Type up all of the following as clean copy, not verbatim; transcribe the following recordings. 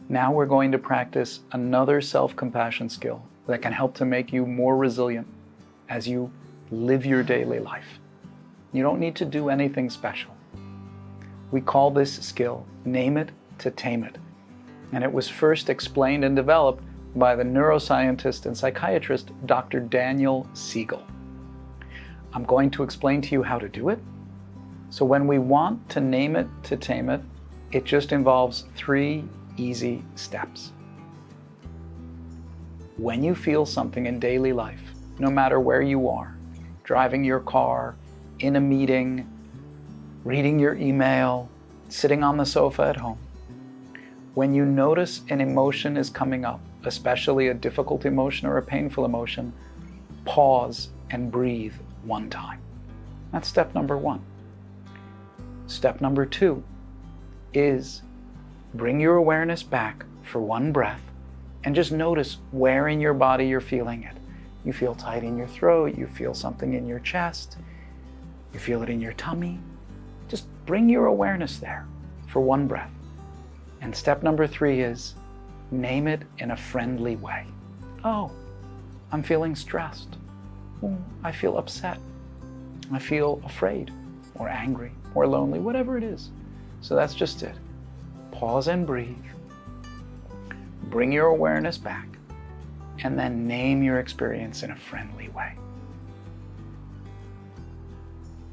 Now we're going to practice another self-compassion skill that can help to make you more resilient as you live your daily life. You don't need to do anything special. We call this skill Name It to Tame It, and it was first explained and developed by the neuroscientist and psychiatrist Dr. Daniel Siegel. I'm going to explain to you how to do it. So when we want to name it to tame it, it just involves 3 easy steps. When you feel something in daily life, no matter where you are, driving your car, in a meeting, reading your email, sitting on the sofa at home, when you notice an emotion is coming up, especially a difficult emotion or a painful emotion, pause and breathe 1 time. That's step number 1. Step number 2 is bring your awareness back for 1 breath and just notice where in your body you're feeling it. You feel tight in your throat, you feel something in your chest, you feel it in your tummy. Just bring your awareness there for 1 breath. And step number 3 is name it in a friendly way. Oh, I'm feeling stressed. Oh, I feel upset. I feel afraid or angry or lonely, whatever it is. So that's just it. Pause and breathe. Bring your awareness back, and then name your experience in a friendly way.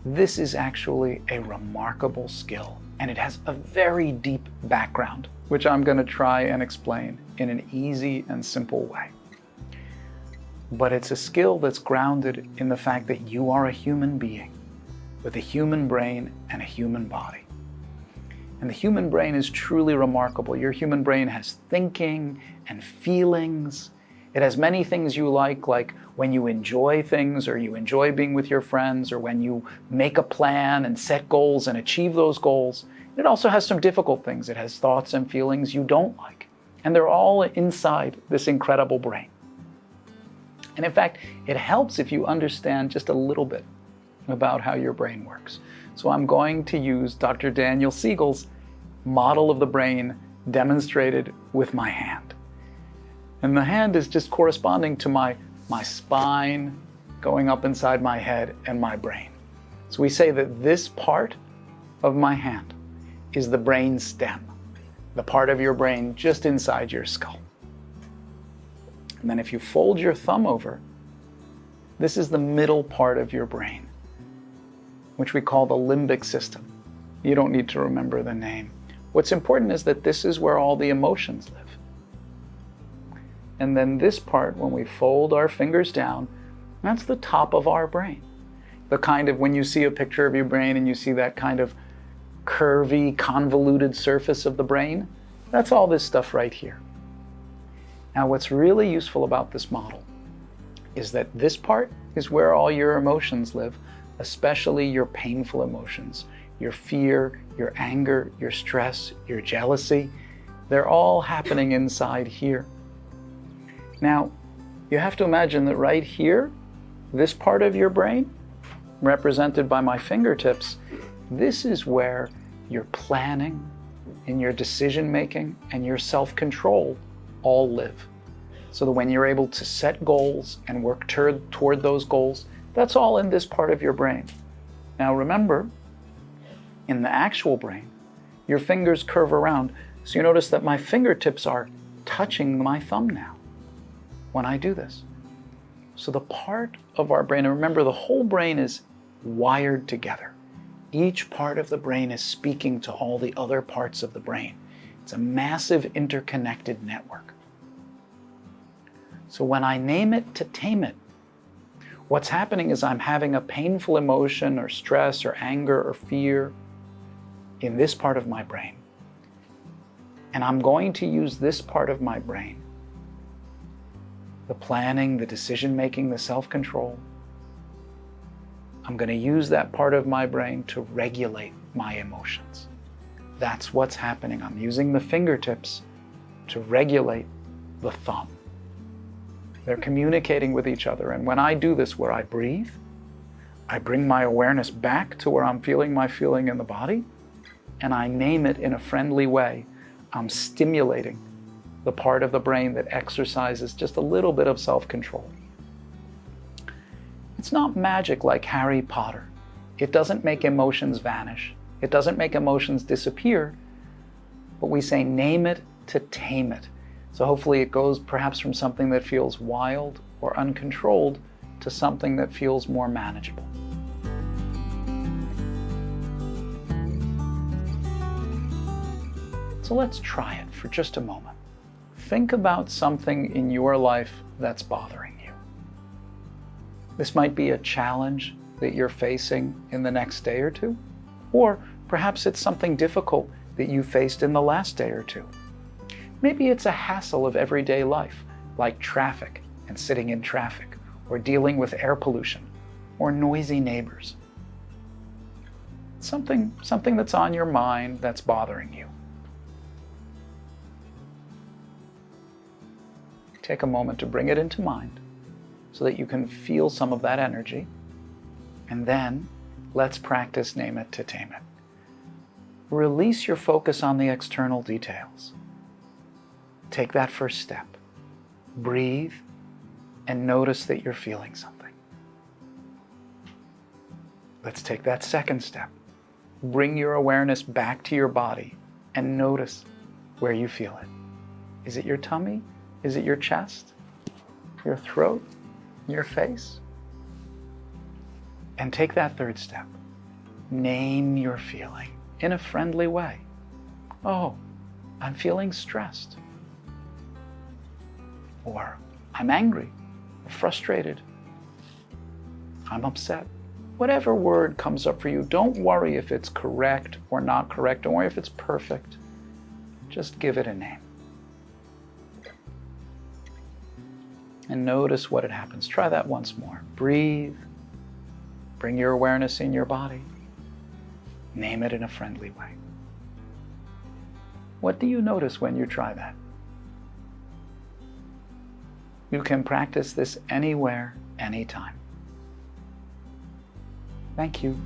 This is actually a remarkable skill, and it has a very deep background, which I'm going to try and explain in an easy and simple way. But it's a skill that's grounded in the fact that you are a human being with a human brain and a human body. And the human brain is truly remarkable. Your human brain has thinking and feelings. It has many things you like when you enjoy things, or you enjoy being with your friends, or when you make a plan and set goals and achieve those goals. It also has some difficult things. It has thoughts and feelings you don't like. And they're all inside this incredible brain. And in fact, it helps if you understand just a little bit about how your brain works. So I'm going to use Dr. Daniel Siegel's model of the brain demonstrated with my hand. And the hand is just corresponding to my spine going up inside my head and my brain. So we say that this part of my hand is the brain stem, the part of your brain just inside your skull. And then if you fold your thumb over, this is the middle part of your brain, which we call the limbic system. You don't need to remember the name. What's important is that this is where all the emotions live. And then this part, when we fold our fingers down, that's the top of our brain. The kind of, when you see a picture of your brain and you see that kind of curvy, convoluted surface of the brain, that's all this stuff right here. Now, what's really useful about this model is that this part is where all your emotions live, especially your painful emotions, your fear, your anger, your stress, your jealousy. They're all happening inside here. Now, you have to imagine that right here, this part of your brain, represented by my fingertips, this is where your planning and your decision making and your self-control all live. So that when you're able to set goals and work toward those goals, that's all in this part of your brain. Now remember, in the actual brain, your fingers curve around. So you notice that my fingertips are touching my thumb now when I do this. So the part of our brain, and remember, the whole brain is wired together. Each part of the brain is speaking to all the other parts of the brain. It's a massive interconnected network. So when I name it to tame it, what's happening is I'm having a painful emotion or stress or anger or fear in this part of my brain. And I'm going to use this part of my brain, the planning, the decision-making, the self-control. I'm going to use that part of my brain to regulate my emotions. That's what's happening. I'm using the fingertips to regulate the thumb. They're communicating with each other. And when I do this, where I breathe, I bring my awareness back to where I'm feeling my feeling in the body, and I name it in a friendly way. I'm stimulating the part of the brain that exercises just a little bit of self-control. It's not magic like Harry Potter. It doesn't make emotions vanish. It doesn't make emotions disappear. But we say name it to tame it. So hopefully it goes perhaps from something that feels wild or uncontrolled to something that feels more manageable. So let's try it for just a moment. Think about something in your life that's bothering you. This might be a challenge that you're facing in the next day or two, or perhaps it's something difficult that you faced in the last day or two. Maybe it's a hassle of everyday life, like traffic and sitting in traffic, or dealing with air pollution, or noisy neighbors. Something that's on your mind that's bothering you. Take a moment to bring it into mind so that you can feel some of that energy. And then let's practice name it to tame it. Release your focus on the external details. Take that first step. Breathe and notice that you're feeling something. Let's take that second step. Bring your awareness back to your body and notice where you feel it. Is it your tummy? Is it your chest? Your throat? Your face? And take that third step. Name your feeling in a friendly way. Oh, I'm feeling stressed. Or I'm angry, or frustrated. I'm upset. Whatever word comes up for you, don't worry if it's correct or not correct. Don't worry if it's perfect. Just give it a name. And notice what it happens. Try that once more. Breathe. Bring your awareness in your body. Name it in a friendly way. What do you notice when you try that? You can practice this anywhere, anytime. Thank you.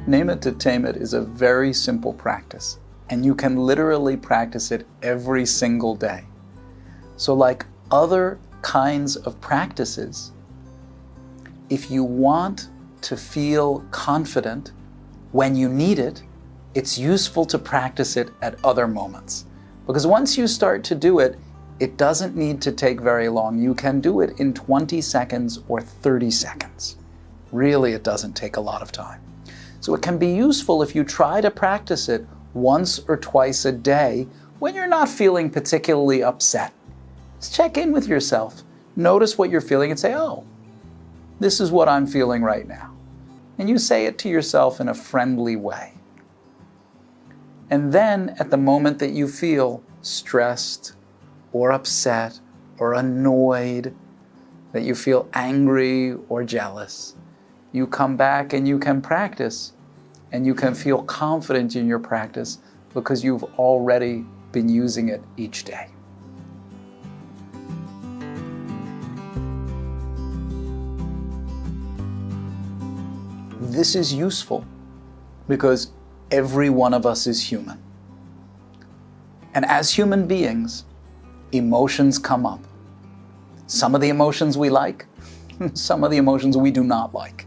Name it to tame it is a very simple practice, and you can literally practice it every single day. So like other kinds of practices, if you want to feel confident when you need it, it's useful to practice it at other moments. Because once you start to do it, it doesn't need to take very long. You can do it in 20 seconds or 30 seconds. Really, it doesn't take a lot of time. So it can be useful if you try to practice it once or twice a day when you're not feeling particularly upset. Just check in with yourself. Notice what you're feeling and say, oh, this is what I'm feeling right now. And you say it to yourself in a friendly way. And then at the moment that you feel stressed or upset or annoyed, that you feel angry or jealous, you come back and you can practice, and you can feel confident in your practice because you've already been using it each day. This is useful because every one of us is human. And as human beings, emotions come up. Some of the emotions we like, some of the emotions we do not like.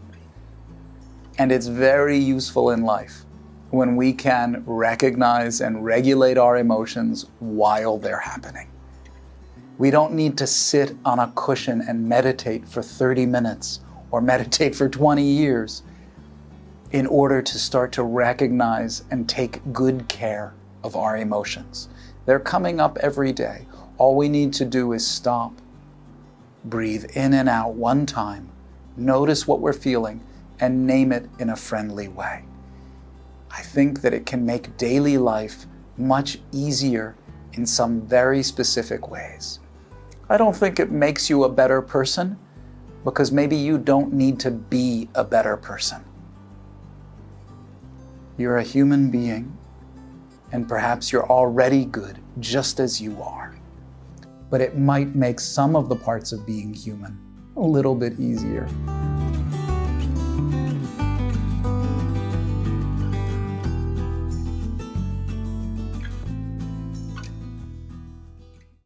And it's very useful in life when we can recognize and regulate our emotions while they're happening. We don't need to sit on a cushion and meditate for 30 minutes or meditate for 20 years in order to start to recognize and take good care of our emotions. They're coming up every day. All we need to do is stop, breathe in and out one time, notice what we're feeling, and name it in a friendly way. I think that it can make daily life much easier in some very specific ways. I don't think it makes you a better person, because maybe you don't need to be a better person. You're a human being, and perhaps you're already good just as you are. But it might make some of the parts of being human a little bit easier.